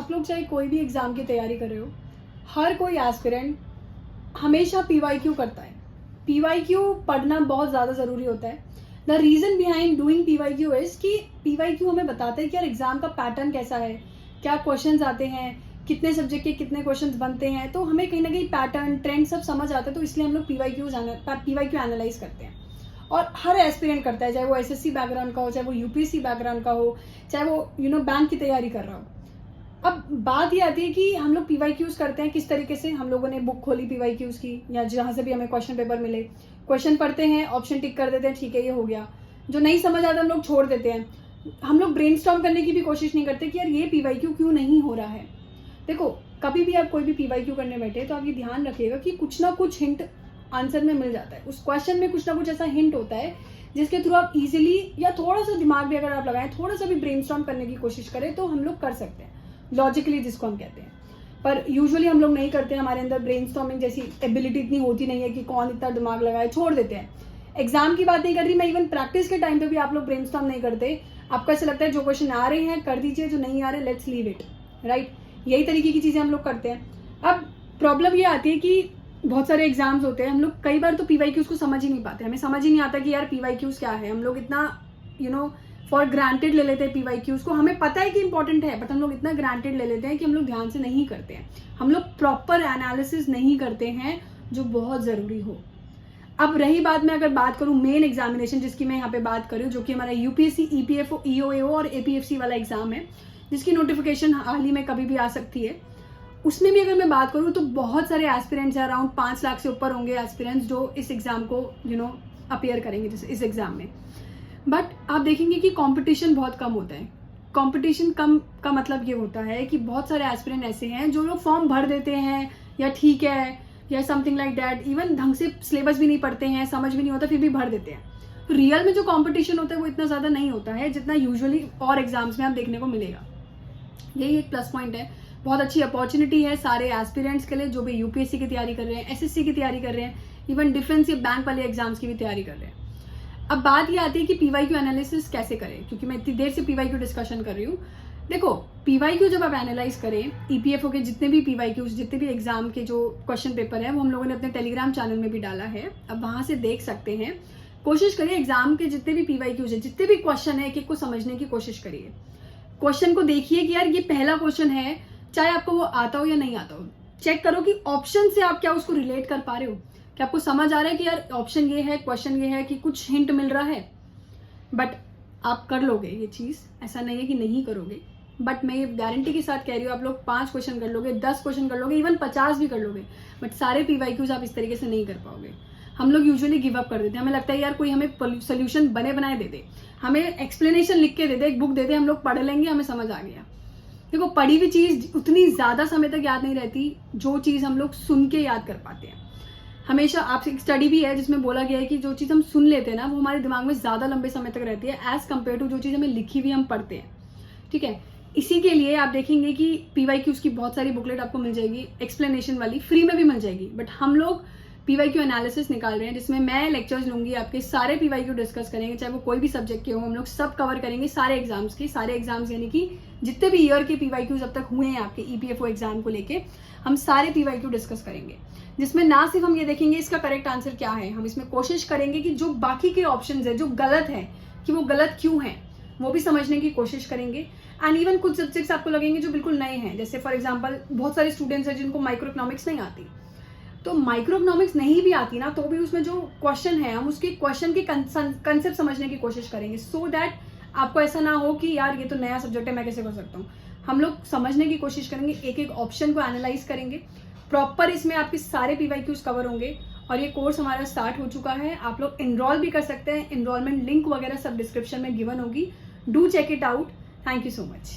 आप लोग चाहे कोई भी एग्ज़ाम की तैयारी कर रहे हो, हर कोई एस्पिरेंट हमेशा पीवाईक्यू करता है। पीवाईक्यू पढ़ना बहुत ज़्यादा ज़रूरी होता है। The reason behind doing PYQ is कि पीवाईक्यू हमें बताता है कि यार एग्ज़ाम का पैटर्न कैसा है, क्या क्वेश्चंस आते हैं, कितने सब्जेक्ट के कितने क्वेश्चंस बनते हैं। तो हमें कहीं ना कहीं पैटर्न ट्रेंड सब समझ आता है, तो इसलिए हम लोग पीवाईक्यू एनालाइज करते हैं। और हर एस्पिरेंट करता है, चाहे वो एसएससी बैकग्राउंड का हो, चाहे वो यूपीएससी बैकग्राउंड का हो, चाहे वो बैंक की तैयारी कर रहा हो। अब बात ये आती है कि हम लोग पीवाईक्यूज करते हैं किस तरीके से। हम लोगों ने बुक खोली पीवाईक्यूज की, या जहां से भी हमें क्वेश्चन पेपर मिले, क्वेश्चन पढ़ते हैं, ऑप्शन टिक कर देते हैं, ठीक है ये हो गया। जो नहीं समझ आता हम लोग छोड़ देते हैं। हम लोग ब्रेनस्टॉर्म करने की भी कोशिश नहीं करते कि यार ये पीवाईक्यू क्यों नहीं हो रहा है। देखो, कभी भी आप कोई भी पीवाईक्यू करने बैठे तो आप ये ध्यान रखिएगा कि कुछ ना कुछ हिंट आंसर में मिल जाता है। उस क्वेश्चन में कुछ ना कुछ ऐसा हिंट होता है जिसके थ्रू आप इजीली, या थोड़ा सा दिमाग भी अगर आप लगाएं, थोड़ा सा भी ब्रेनस्टॉर्म करने की कोशिश करें, तो हम लोग कर सकते हैं लॉजिकली, जिसको हम कहते हैं। पर यूजुअली हम लोग नहीं करते, हमारे अंदर ब्रेनस्टॉर्मिंग जैसी एबिलिटी इतनी होती नहीं है कि कौन इतना दिमाग लगाए, छोड़ देते हैं। एग्जाम की बात नहीं कर रही मैं, इवन प्रैक्टिस के टाइम पे भी आप लोग ब्रेनस्टॉर्म नहीं करते। आपको ऐसा लगता है जो क्वेश्चन आ रहे हैं कर दीजिए, जो नहीं आ रहे लेट्स लीव इट, राइट। यही तरीके की चीजें हम लोग करते हैं। अब प्रॉब्लम ये आती है कि बहुत सारे एग्जाम्स होते हैं, हम लोग कई बार तो पीवाईक्यूज को समझ ही नहीं पाते। हमें समझ ही नहीं आता कि यार पीवाईक्यूज क्या है। हम लोग इतना फॉर ग्रांटेड ले लेते हैं पीवाईक्यूज को। हमें पता है कि इंपॉर्टेंट है, बट हम लोग इतना ग्रांटेड ले लेते हैं कि हम लोग ध्यान से नहीं करते हैं। हम लोग प्रॉपर एनालिसिस नहीं करते हैं, जो बहुत जरूरी हो। अब रही बात, मैं अगर बात करूं मेन एग्जामिनेशन जिसकी मैं यहाँ पे बात करूं, जो कि हमारा यूपीएससी, ईपीएफओ, ईओएओ और एपीएफसी वाला एग्जाम है, जिसकी नोटिफिकेशन हाल ही में कभी भी आ सकती है। उसमें भी अगर मैं बात करूं तो बहुत सारे एस्पिरेंट्स हैं, अराउंड 5 लाख से ऊपर होंगे एस्पिरेंट्स जो इस एग्जाम को अपीयर करेंगे इस एग्जाम में। बट आप देखेंगे कि कंपटीशन बहुत कम होता है। कंपटीशन कम का मतलब ये होता है कि बहुत सारे एस्पिरेंट ऐसे हैं जो लोग फॉर्म भर देते हैं, या ठीक है, या समथिंग लाइक दैट, इवन ढंग से सिलेबस भी नहीं पढ़ते हैं, समझ भी नहीं होता, फिर भी भर देते हैं। तो रियल में जो कंपटीशन होता है वो इतना ज़्यादा नहीं होता है जितना यूजुअली और एग्जाम्स में आप देखने को मिलेगा। यही एक प्लस पॉइंट है। बहुत अच्छी अपॉर्चुनिटी है सारे एस्पिरेंट्स के लिए, जो भी यूपीएससी की तैयारी कर रहे हैं, एसएससी की तैयारी कर रहे हैं, इवन डिफेंस या बैंक वाले एग्जाम्स की भी तैयारी कर रहे हैं। अब बात ये आती है कि पीवाईक्यू एनालिसिस कैसे करें, क्योंकि मैं इतनी देर से पीवाईक्यू डिस्कशन कर रही हूँ। देखो, पीवाईक्यू जब आप एनालाइज करें, ईपीएफओ के जितने भी पीवाईक्यूज, जितने भी एग्जाम के जो क्वेश्चन पेपर है, वो हम लोगों ने अपने टेलीग्राम चैनल में भी डाला है, अब वहां से देख सकते हैं। कोशिश करिए एग्जाम के जितने भी पीवाईक्यूज है, जितने भी क्वेश्चन है, एक एक को समझने की कोशिश करिए। क्वेश्चन को देखिए कि यार ये पहला क्वेश्चन है, चाहे आपको वो आता हो या नहीं आता हो, चेक करो कि ऑप्शन से आप क्या उसको रिलेट कर पा रहे हो, कि आपको समझ आ रहा है कि यार ऑप्शन ये है, क्वेश्चन ये है, कि कुछ हिंट मिल रहा है। बट आप कर लोगे ये चीज, ऐसा नहीं है कि नहीं करोगे। बट मैं ये गारंटी के साथ कह रही हूँ, आप लोग 5 क्वेश्चन कर लोगे, 10 क्वेश्चन कर लोगे, इवन 50 भी कर लोगे, बट सारे पीवाईक्यूज आप इस तरीके से नहीं कर पाओगे। हम लोग यूजुअली गिव अप कर देते हैं। हमें लगता है यार कोई हमें सोल्यूशन बने बनाए दे दे, हमें एक्सप्लेनेशन लिख के दे दे, एक बुक दे दे, हम लोग पढ़ लेंगे, हमें समझ आ गया। देखो, पढ़ी हुई चीज उतनी ज्यादा समय तक याद नहीं रहती जो चीज हम लोग सुन के याद कर पाते हैं। हमेशा आपसे एक स्टडी भी है जिसमें बोला गया है कि जो चीज हम सुन लेते हैं ना, वो हमारे दिमाग में ज्यादा लंबे समय तक रहती है एज कम्पेयर टू जो चीज हमें लिखी हुई हम पढ़ते हैं। ठीक है, इसी के लिए आप देखेंगे कि पीवाईक्यूज की बहुत सारी बुकलेट आपको मिल जाएगी, एक्सप्लेनेशन वाली, फ्री में भी मिल जाएगी। बट हम लोग पीवाईक्यू एनालिसिस निकाल रहे हैं, जिसमें मैं लेक्चर्स लूंगी, आपके सारे पीवाईक्यू डिस्कस करेंगे, चाहे वो कोई भी सब्जेक्ट के हो, हम लोग सब कवर करेंगे, सारे एग्जाम्स के, सारे एग्जाम्स यानी कि जितने भी ईयर के पीवाईक्यूज अब तक हुए हैं आपके ईपीएफओ एग्जाम को लेके, हम सारे पीवाईक्यू डिस्कस करेंगे। जिसमें ना सिर्फ हम ये देखेंगे इसका करेक्ट आंसर क्या है, हम इसमें कोशिश करेंगे कि जो बाकी के ऑप्शंस है जो गलत है, कि वो गलत क्यों है, वो भी समझने की कोशिश करेंगे। एंड इवन कुछ सब्जेक्ट्स आपको लगेंगे जो बिल्कुल नए हैं, जैसे फॉर एग्जाम्पल बहुत सारे स्टूडेंट्स हैं जिनको माइक्रो इकोनॉमिक्स नहीं आती। तो माइक्रो इकोनॉमिक्स नहीं भी आती ना, तो भी उसमें जो क्वेश्चन है, हम उसके क्वेश्चन के कंसेप्ट समझने की कोशिश करेंगे, सो दैट आपको ऐसा ना हो कि यार ये तो नया सब्जेक्ट है, मैं कैसे कर सकता हूँ। हम लोग समझने की कोशिश करेंगे, एक एक ऑप्शन को एनालाइज करेंगे प्रॉपर। इसमें आपके सारे पीवाईक्यूज कवर होंगे। और ये कोर्स हमारा स्टार्ट हो चुका है, आप लोग एनरोल भी कर सकते हैं। एनरोलमेंट लिंक वगैरह सब डिस्क्रिप्शन में गिवन होगी, do check it out. Thank you so much.